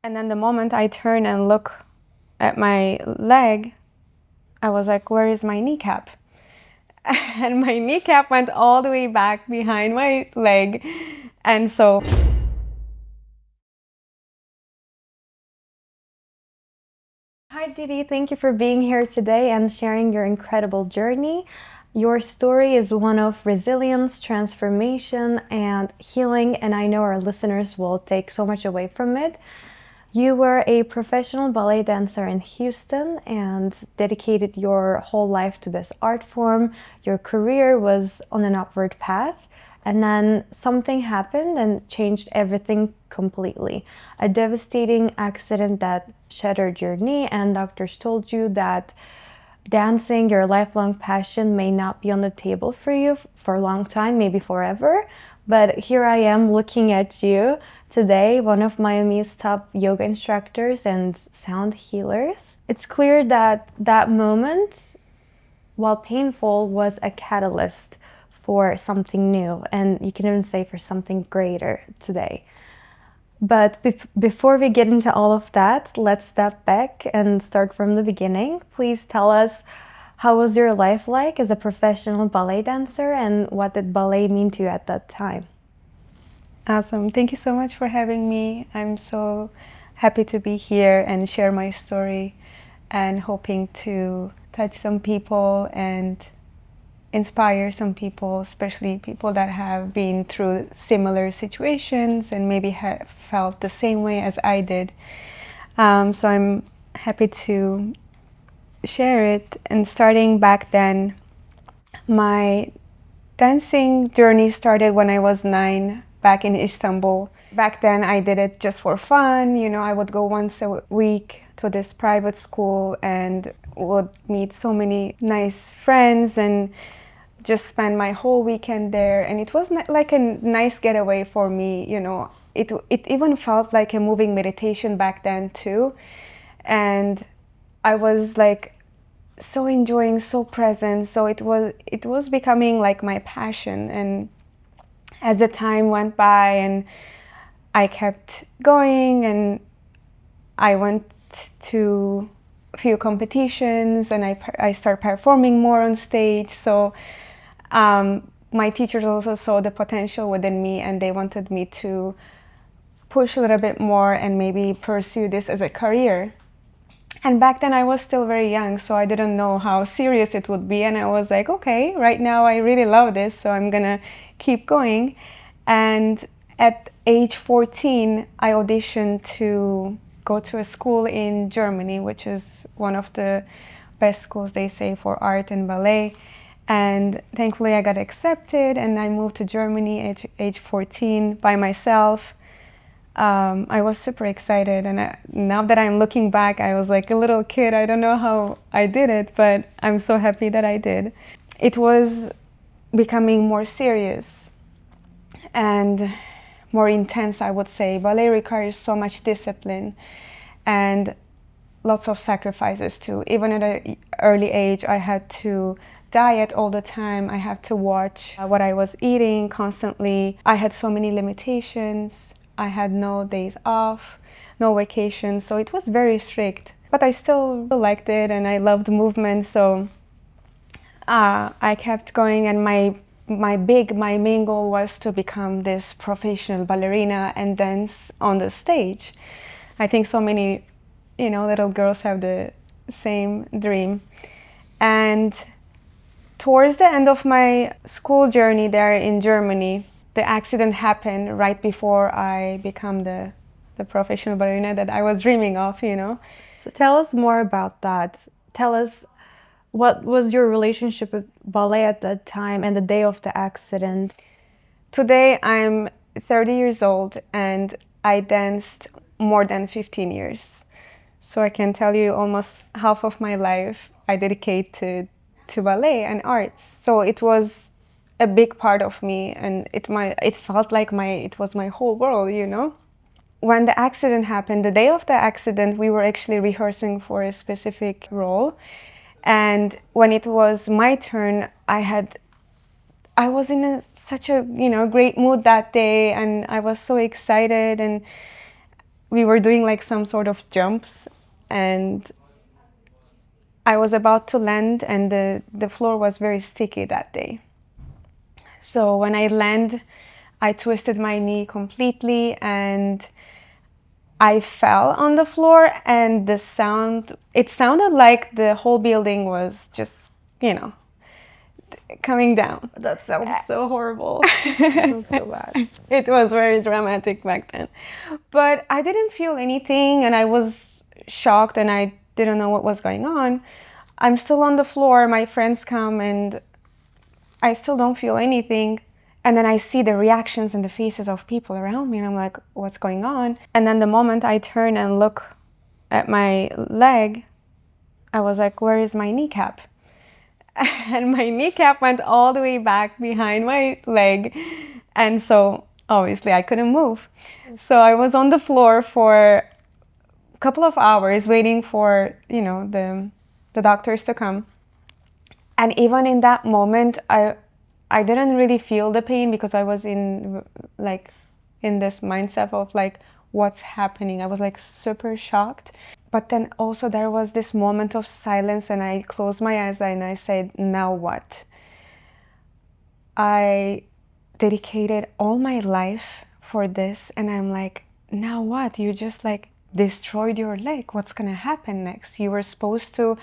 And then the moment I turn and look at my leg, I was like, where is my kneecap? And my kneecap went all the way back behind my leg. And so hi, Didi. Thank you for being here today and sharing your incredible journey. Your story is one of resilience, transformation, and healing, and I know our listeners will take so much away from it. You were a professional ballet dancer in Houston and dedicated your whole life to this art form. Your career was on an upward path. And then something happened and changed everything completely. A devastating accident that shattered your knee, and doctors told you that dancing, your lifelong passion, may not be on the table for you for a long time, maybe forever. But here I am looking at you today, one of Miami's top yoga instructors and sound healers. It's clear that that moment, while painful, was a catalyst for something new, and you can even say for something greater today. But before we get into all of that, let's step back and start from the beginning. Please tell us, how was your life like as a professional ballet dancer, and what did ballet mean to you at that time? Awesome. Thank you so much for having me. I'm so happy to be here and share my story, and hoping to touch some people and inspire some people, especially people that have been through similar situations and maybe have felt the same way as I did. So I'm happy to share it. And starting back then, my dancing journey started when I was 9, back in Istanbul. Back then I did it just for fun. You know, I would go once a week to this private school and would meet so many nice friends and just spend my whole weekend there. And it was like a nice getaway for me, you know. It even felt like a moving meditation back then too. And I was like so enjoying, so present. So it was becoming like my passion. And as the time went by and I kept going, and I went to a few competitions, and I started performing more on stage. So my teachers also saw the potential within me, and they wanted me to push a little bit more and maybe pursue this as a career. And back then I was still very young, so I didn't know how serious it would be. And I was like, okay, right now I really love this, so I'm gonna keep going. And at age 14, I auditioned to go to a school in Germany, which is one of the best schools, they say, for art and ballet. And thankfully I got accepted, and I moved to Germany at age 14 by myself. I was super excited, and now that I'm looking back, I was like a little kid. I don't know how I did it, but I'm so happy that I did. It was becoming more serious and more intense, I would say. Ballet requires so much discipline and lots of sacrifices too. Even at an early age, I had to diet all the time. I had to watch what I was eating constantly. I had so many limitations. I had no days off, no vacations, so it was very strict. But I still liked it, and I loved movement, so I kept going. And my main goal was to become this professional ballerina and dance on the stage. I think so many, you know, little girls have the same dream. And towards the end of my school journey there in Germany, the accident happened right before I became the professional ballerina that I was dreaming of, you know. So tell us more about that. Tell us, what was your relationship with ballet at that time and the day of the accident? Today I'm 30 years old, and I danced more than 15 years. So I can tell you almost half of my life I dedicated to ballet and arts. So it was a big part of me, and it felt like it was my whole world, you know. When the accident happened, the day of the accident, we were actually rehearsing for a specific role. And when it was my turn, I was in such a, you know, great mood that day, and I was so excited. And we were doing like some sort of jumps, and I was about to land, and the floor was very sticky that day. So when I land, I twisted my knee completely and I fell on the floor, and it sounded like the whole building was just, coming down. That sounds so horrible. That sounds so bad. It was very dramatic back then. But I didn't feel anything, and I was shocked, and I didn't know what was going on. I'm still on the floor, my friends come, and I still don't feel anything. And then I see the reactions in the faces of people around me, and I'm like, what's going on? And then the moment I turn and look at my leg, I was like, where is my kneecap? And my kneecap went all the way back behind my leg. And so obviously I couldn't move. So I was on the floor for a couple of hours waiting for, the doctors to come. And even in that moment, I didn't really feel the pain because I was in this mindset of like, what's happening? I was like super shocked. But then also there was this moment of silence, and I closed my eyes and I said, now what? I dedicated all my life for this, and I'm like, now what? You just like destroyed your leg. What's gonna happen next? You were supposed to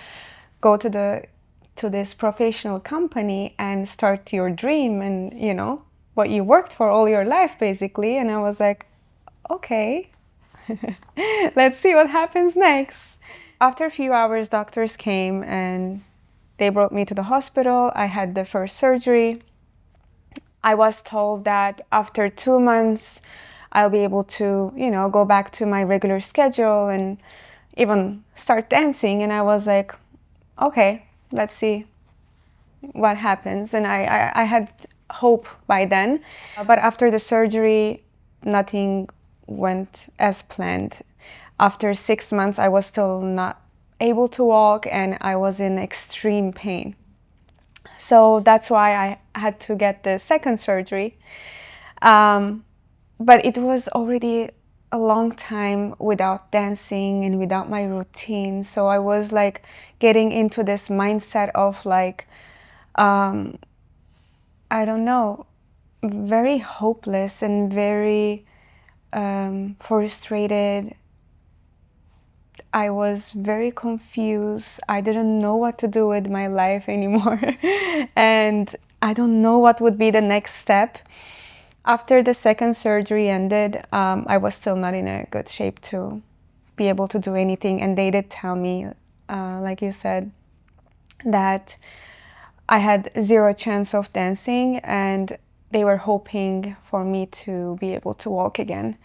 go to this professional company and start your dream, and what you worked for all your life basically. And I was like, okay, let's see what happens next. After a few hours, doctors came and they brought me to the hospital. I had the first surgery. I was told that after 2 months I'll be able to, go back to my regular schedule and even start dancing. And I was like, okay, let's see what happens. And I had hope by then. But after the surgery, nothing went as planned. After 6 months, I was still not able to walk, and I was in extreme pain. So that's why I had to get the second surgery. But it was already a long time without dancing and without my routine. So I was like getting into this mindset of like, I don't know, very hopeless and very frustrated. I was very confused. I didn't know what to do with my life anymore. And I don't know what would be the next step. After the second surgery ended, I was still not in a good shape to be able to do anything. And they did tell me, like you said, that I had zero chance of dancing, and they were hoping for me to be able to walk again.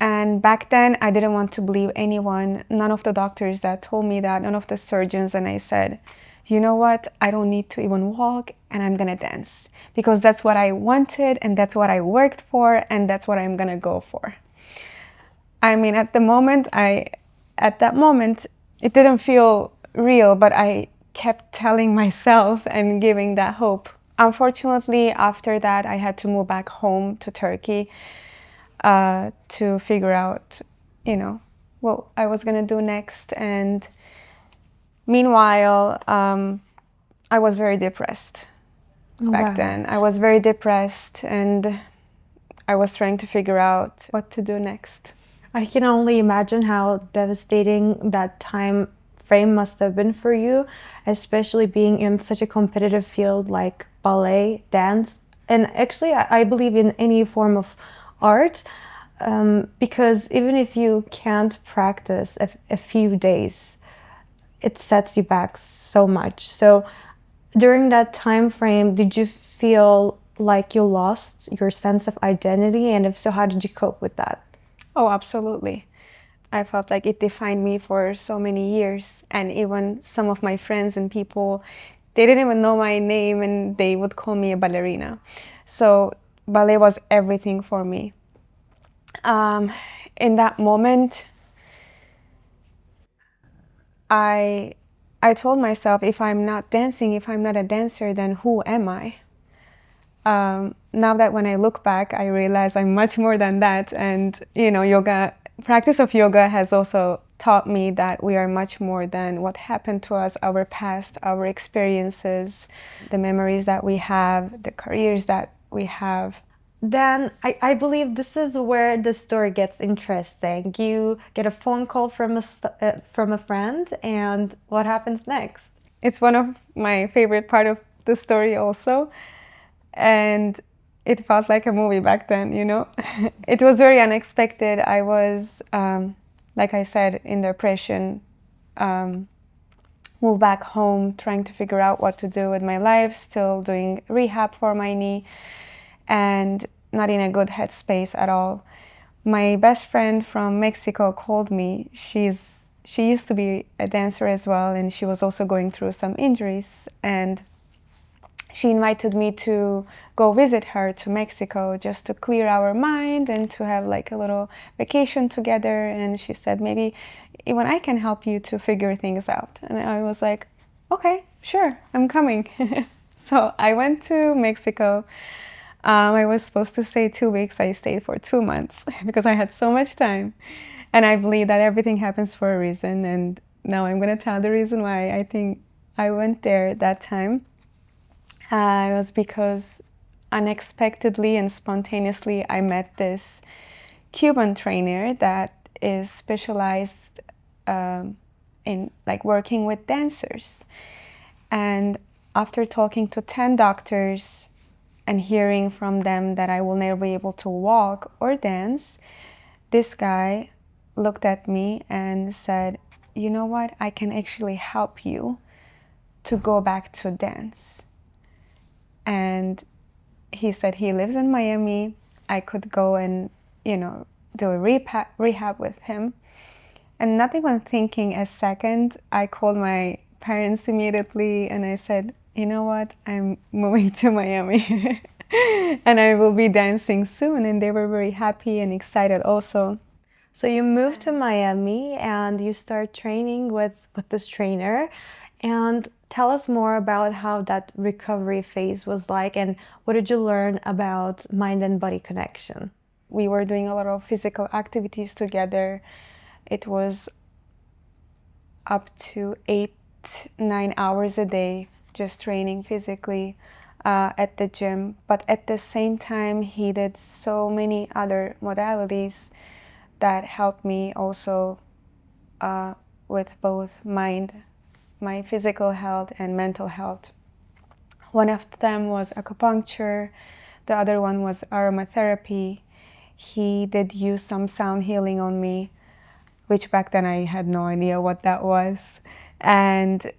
And back then, I didn't want to believe anyone, none of the doctors that told me that, none of the surgeons. And I said, you know what? I don't need to even walk, and I'm gonna dance because that's what I wanted, and that's what I worked for, and that's what I'm gonna go for. I mean, at that moment, it didn't feel real, but I kept telling myself and giving that hope. Unfortunately, after that, I had to move back home to Turkey to figure out, what I was gonna do next. And meanwhile, I was very depressed back then. I was very depressed, and I was trying to figure out what to do next. I can only imagine how devastating that time frame must have been for you, especially being in such a competitive field like ballet, dance, and actually I believe in any form of art, because even if you can't practice a few days, it sets you back so much. So during that time frame, did you feel like you lost your sense of identity? And if so, how did you cope with that? Oh, absolutely. I felt like it defined me for so many years. And even some of my friends and people, they didn't even know my name, and they would call me a ballerina. So ballet was everything for me. In that moment, I told myself, if I'm not dancing, if I'm not a dancer, then who am I? Now that when I look back, I realize I'm much more than that. And, yoga practice of yoga has also taught me that we are much more than what happened to us, our past, our experiences, the memories that we have, the careers that we have. Then I believe this is where the story gets interesting. You get a phone call from from a friend, and what happens next? It's one of my favorite part of the story also, and it felt like a movie back then, you know. It was very unexpected. I was, like I said, in depression, moved back home, trying to figure out what to do with my life, still doing rehab for my knee, and not in a good headspace at all. My best friend from Mexico called me. She used to be a dancer as well, and she was also going through some injuries, and she invited me to go visit her to Mexico just to clear our mind and to have like a little vacation together. And she said, maybe even I can help you to figure things out. And I was like, okay, sure, I'm coming. So I went to Mexico. I was supposed to stay 2 weeks. I stayed for 2 months because I had so much time. And I believe that everything happens for a reason. And now I'm going to tell the reason why I think I went there that time. It was because unexpectedly and spontaneously I met this Cuban trainer that is specialized in like working with dancers. And after talking to 10 doctors and hearing from them that I will never be able to walk or dance, this guy looked at me and said, you know what, I can actually help you to go back to dance. And he said he lives in Miami. I could go and, you know, do a rehab with him. And not even thinking a second, I called my parents immediately and I said, you know what, I'm moving to Miami and I will be dancing soon. And they were very happy and excited also. So you moved to Miami and you start training with this trainer. And tell us more about how that recovery phase was like and what did you learn about mind and body connection? We were doing a lot of physical activities together. It was up to 8-9 hours a day, just training physically at the gym. But at the same time, he did so many other modalities that helped me also with both my physical health and mental health. One of them was acupuncture, the other one was aromatherapy. He did use some sound healing on me, which back then I had no idea what that was. And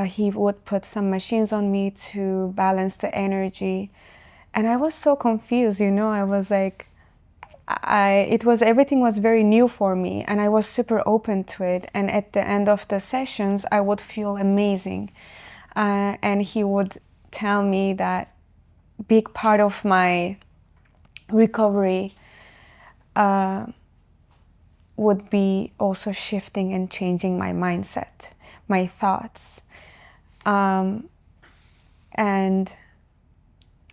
he would put some machines on me to balance the energy. And I was so confused, you know, I was like, everything was very new for me and I was super open to it. And at the end of the sessions, I would feel amazing. And he would tell me that big part of my recovery would be also shifting and changing my mindset, my thoughts, and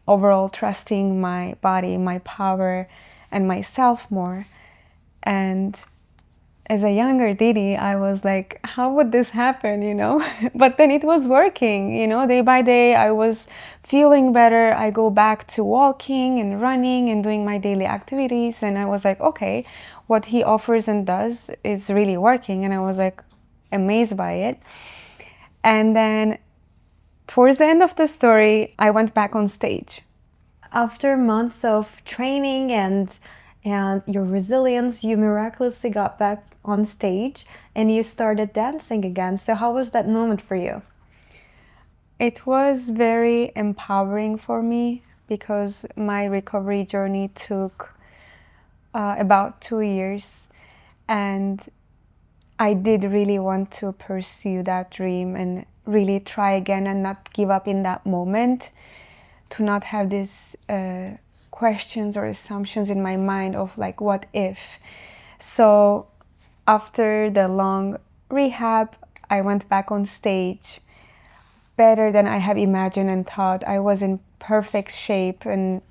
overall trusting my body, my power, and myself more. And as a younger Didi, I was like, how would this happen, you know? But then it was working, you know, day by day, I was feeling better. I go back to walking and running and doing my daily activities. And I was like, okay, what he offers and does is really working. And I was like amazed by it. And then towards the end of the story, I went back on stage. After months of training and your resilience, you miraculously got back on stage and you started dancing again. So how was that moment for you? It was very empowering for me because my recovery journey took about 2 years, and I did really want to pursue that dream and really try again and not give up in that moment, to not have these questions or assumptions in my mind of like, what if? So after the long rehab, I went back on stage better than I have imagined and thought. I was in perfect shape, and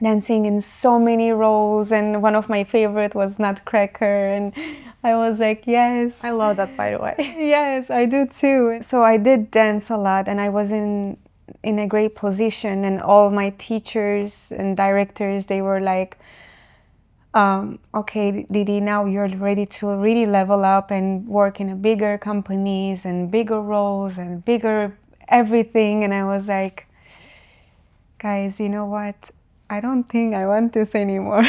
dancing in so many roles, and one of my favorite was Nutcracker, and I was like, yes. I love that, by the way. Yes, I do too. So I did dance a lot, and I was in a great position, and all my teachers and directors, they were like, okay, Didi, now you're ready to really level up and work in a bigger companies and bigger roles and bigger everything. And I was like, guys, you know what? I don't think I want this anymore.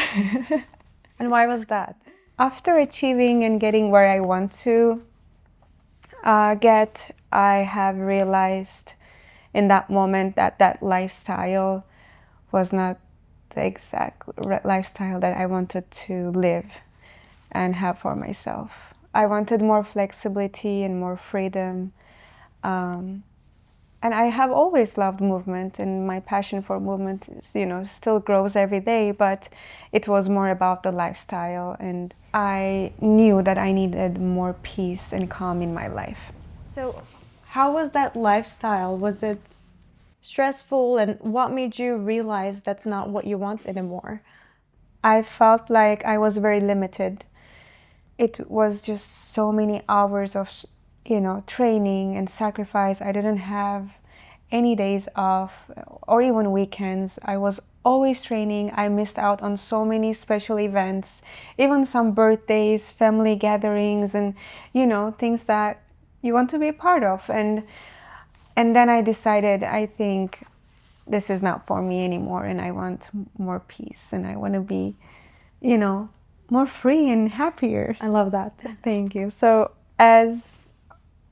And why was that? After achieving and getting where I want to get, I have realized in that moment that that lifestyle was not the exact lifestyle that I wanted to live and have for myself. I wanted more flexibility and more freedom. And I have always loved movement, and my passion for movement is, still grows every day, but it was more about the lifestyle, and I knew that I needed more peace and calm in my life. So how was that lifestyle? Was it stressful, and what made you realize that's not what you want anymore? I felt like I was very limited. It was just so many hours of, training and sacrifice. I didn't have any days off or even weekends. I was always training. I missed out on so many special events, even some birthdays, family gatherings, and, things that you want to be a part of. And then I decided, I think this is not for me anymore, and I want more peace, and I want to be, more free and happier. I love that. Thank you. So, as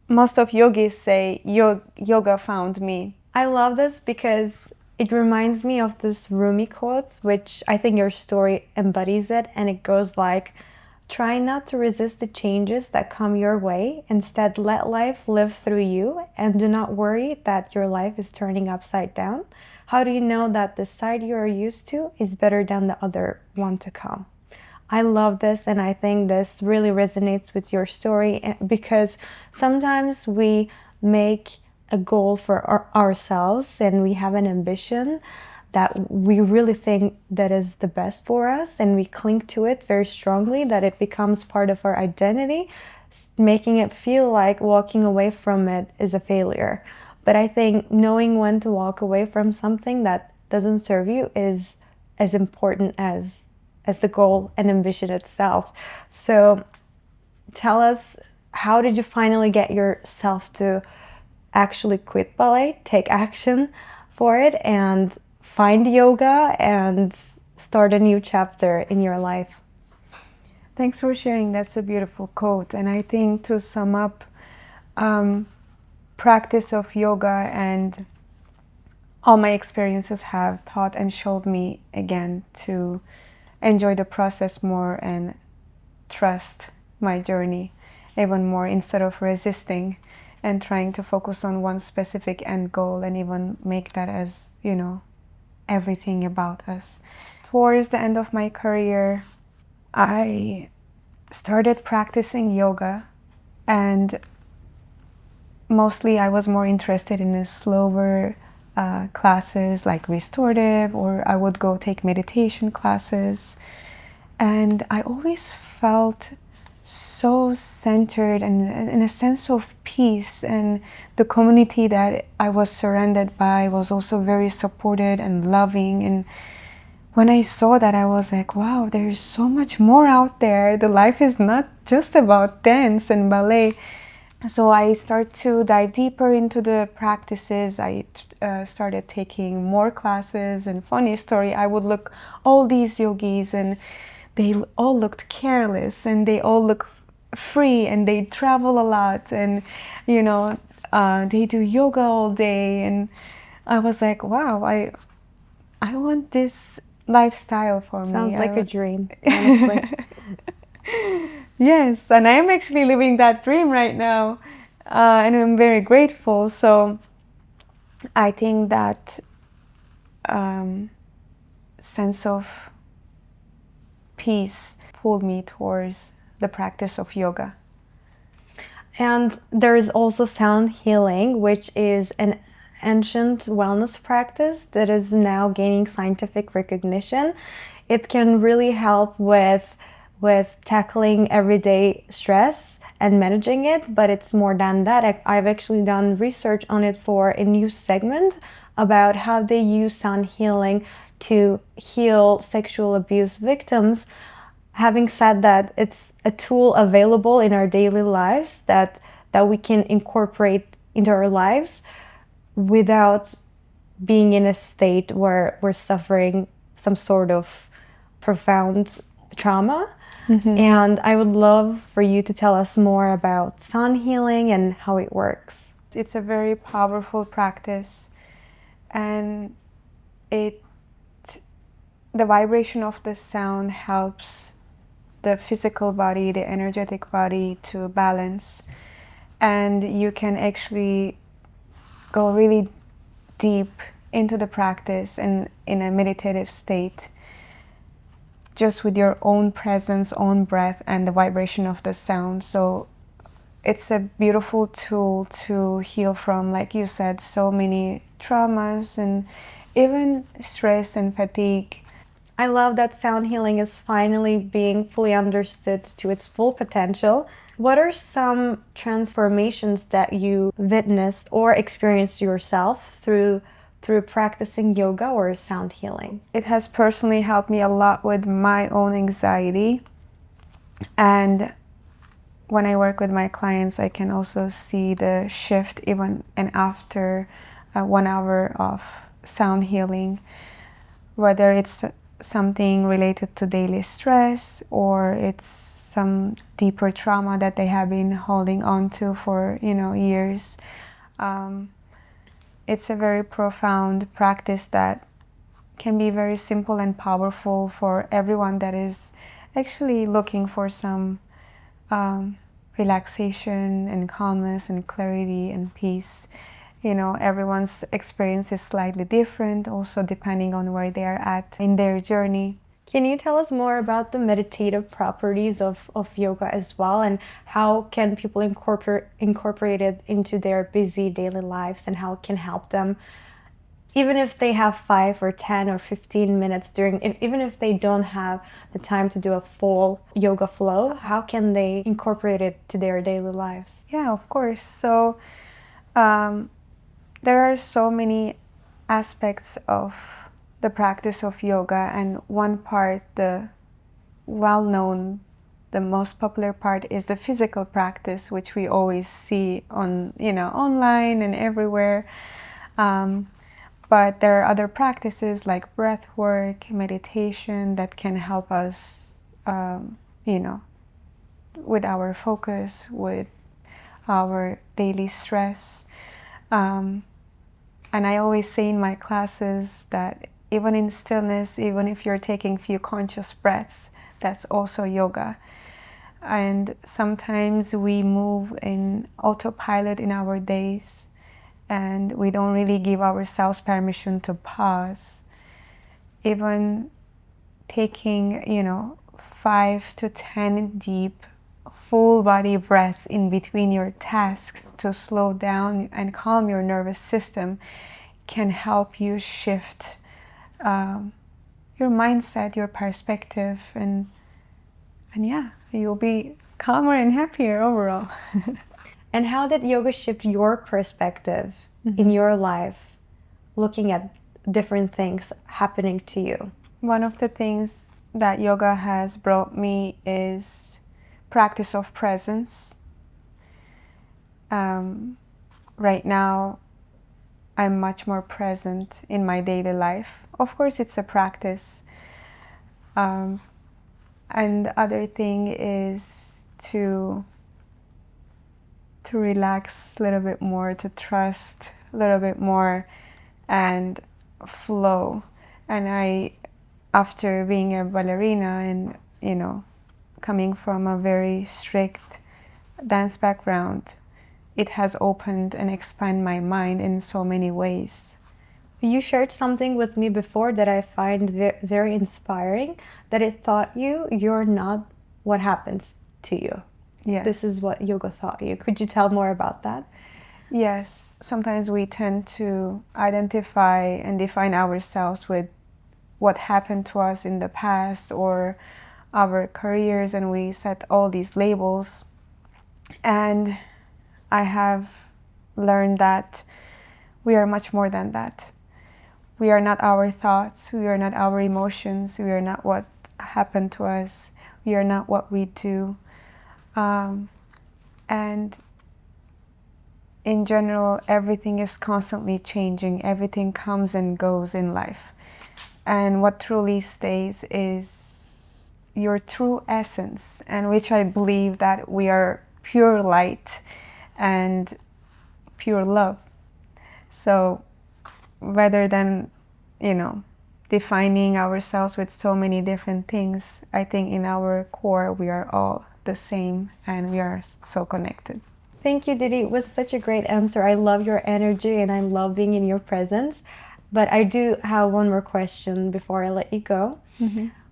most of yogis say, yoga found me. I love this because it reminds me of this Rumi quote, which I think your story embodies it, and it goes like, try not to resist the changes that come your way. Instead, let life live through you, and do not worry that your life is turning upside down. How do you know that the side you are used to is better than the other one to come? I love this, and I think this really resonates with your story, because sometimes we make a goal for ourselves, and we have an ambition that we really think that is the best for us, and we cling to it very strongly, that it becomes part of our identity, making it feel like walking away from it is a failure. But I think knowing when to walk away from something that doesn't serve you is as important as the goal and ambition itself. So tell us, how did you finally get yourself to actually quit ballet, take action for it, and find yoga and start a new chapter in your life? Thanks for sharing. That's a beautiful quote. And I think to sum up, practice of yoga and all my experiences have taught and showed me again to enjoy the process more and trust my journey even more, instead of resisting and trying to focus on one specific end goal and even make that as, everything about us. Towards the end of my career, I started practicing yoga, and mostly I was more interested in the slower classes like restorative, or I would go take meditation classes. And I always felt so centered and in a sense of peace, and the community that I was surrounded by was also very supported and loving. And when I saw that, I was like, wow, there's so much more out there. The life is not just about dance and ballet. So I started to dive deeper into the practices. I started taking more classes, and funny story, I would look all these yogis, and they all looked careless, and they all look free, and they travel a lot, and they do yoga all day. And I was like, wow, I want this lifestyle for me. Sounds like a dream, honestly. Yes, and I'm actually living that dream right now, and I'm very grateful. So I think that sense of peace pulled me towards the practice of yoga. And there is also sound healing, which is an ancient wellness practice that is now gaining scientific recognition. It can really help with tackling everyday stress and managing it, but it's more than that. I've actually done research on it for a new segment about how they use sound healing to heal sexual abuse victims. Having said that, it's a tool available in our daily lives that we can incorporate into our lives without being in a state where we're suffering some sort of profound trauma. And I would love for you to tell us more about sound healing and how it works. It's a very powerful practice, and the vibration of the sound helps the physical body, the energetic body to balance. And you can actually go really deep into the practice and in a meditative state, just with your own presence, own breath, and the vibration of the sound. So it's a beautiful tool to heal from, like you said, so many traumas and even stress and fatigue. I love that sound healing is finally being fully understood to its full potential. What are some transformations that you witnessed or experienced yourself through practicing yoga or sound healing? It has personally helped me a lot with my own anxiety. And when I work with my clients, I can also see the shift even and after 1 hour of sound healing, whether it's something related to daily stress or it's some deeper trauma that they have been holding on to for years. It's a very profound practice that can be very simple and powerful for everyone that is actually looking for some relaxation and calmness and clarity and peace. Everyone's experience is slightly different, also depending on where they are at in their journey. Can you tell us more about the meditative properties of yoga as well, and how can people incorporate it into their busy daily lives, and how it can help them, even if they have 5 or 10 or 15 minutes even if they don't have the time to do a full yoga flow, how can they incorporate it to their daily lives? Yeah, of course. So there are so many aspects of the practice of yoga, and one part, the well-known, the most popular part, is the physical practice, which we always see on online and everywhere. But there are other practices like breath work, meditation that can help us, with our focus, with our daily stress. And I always say in my classes that even in stillness, even if you're taking few conscious breaths, that's also yoga. And sometimes we move in autopilot in our days, and we don't really give ourselves permission to pause. Even taking, 5 to 10 deep, full body breaths in between your tasks to slow down and calm your nervous system can help you shift your mindset, your perspective, and yeah, you'll be calmer and happier overall. And how did yoga shift your perspective in your life, looking at different things happening to you? One of the things that yoga has brought me is practice of presence. Right now, I'm much more present in my daily life. Of course, it's a practice. And the other thing is to relax a little bit more, to trust a little bit more, and flow. And after being a ballerina and coming from a very strict dance background, it has opened and expanded my mind in so many ways. You shared something with me before that I find very inspiring, that it taught you're not what happens to you. Yes. This is what yoga taught you. Could you tell more about that? Yes, sometimes we tend to identify and define ourselves with what happened to us in the past or our careers, and we set all these labels. And I have learned that we are much more than that. We are not our thoughts, we are not our emotions, we are not what happened to us, we are not what we do. And in general, everything is constantly changing, everything comes and goes in life. And what truly stays is your true essence, and which I believe that we are pure light and pure love. So rather than, defining ourselves with so many different things, I think in our core we are all the same and we are so connected. Thank you, Didi. It was such a great answer. I love your energy and I love being in your presence. But I do have one more question before I let you go.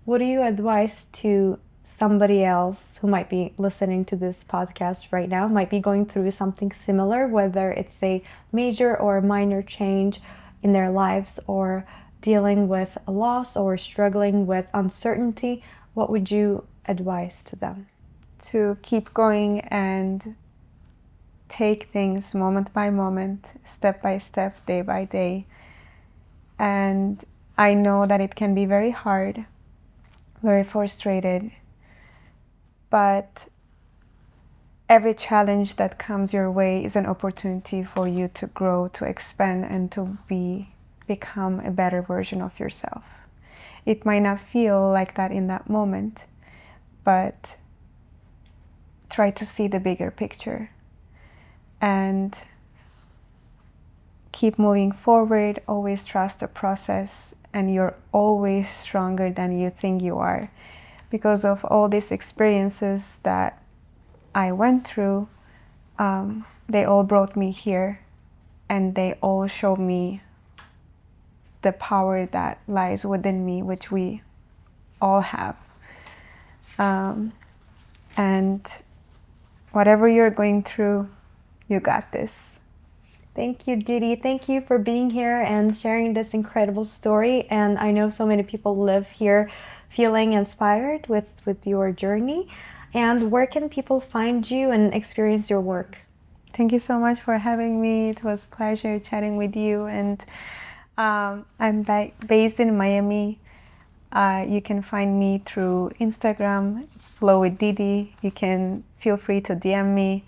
What do you advise to somebody else who might be listening to this podcast right now, might be going through something similar, whether it's a major or a minor change in their lives, or dealing with a loss or struggling with uncertainty? What would you advise to them? To keep going and take things moment by moment, step by step, day by day. And I know that it can be very hard, very frustrated, but every challenge that comes your way is an opportunity for you to grow, to expand, and to become a better version of yourself. It might not feel like that in that moment, but try to see the bigger picture and keep moving forward. Always trust the process, and you're always stronger than you think you are. Because of all these experiences that I went through, they all brought me here, and they all show me the power that lies within me, which we all have. And whatever you're going through, you got this. Thank you, Didi. Thank you for being here and sharing this incredible story. And I know so many people live here feeling inspired with your journey. And where can people find you and experience your work? Thank you so much for having me. It was a pleasure chatting with you. And I'm based in Miami. You can find me through Instagram. It's Flow with Didi. You can feel free to DM me.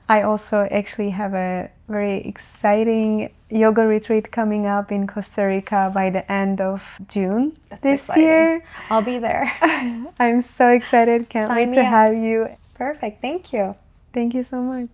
I also actually have a very exciting yoga retreat coming up in Costa Rica by the end of June this year. I'll be there. I'm so excited. Can't wait to have you. Perfect. Thank you. Thank you so much.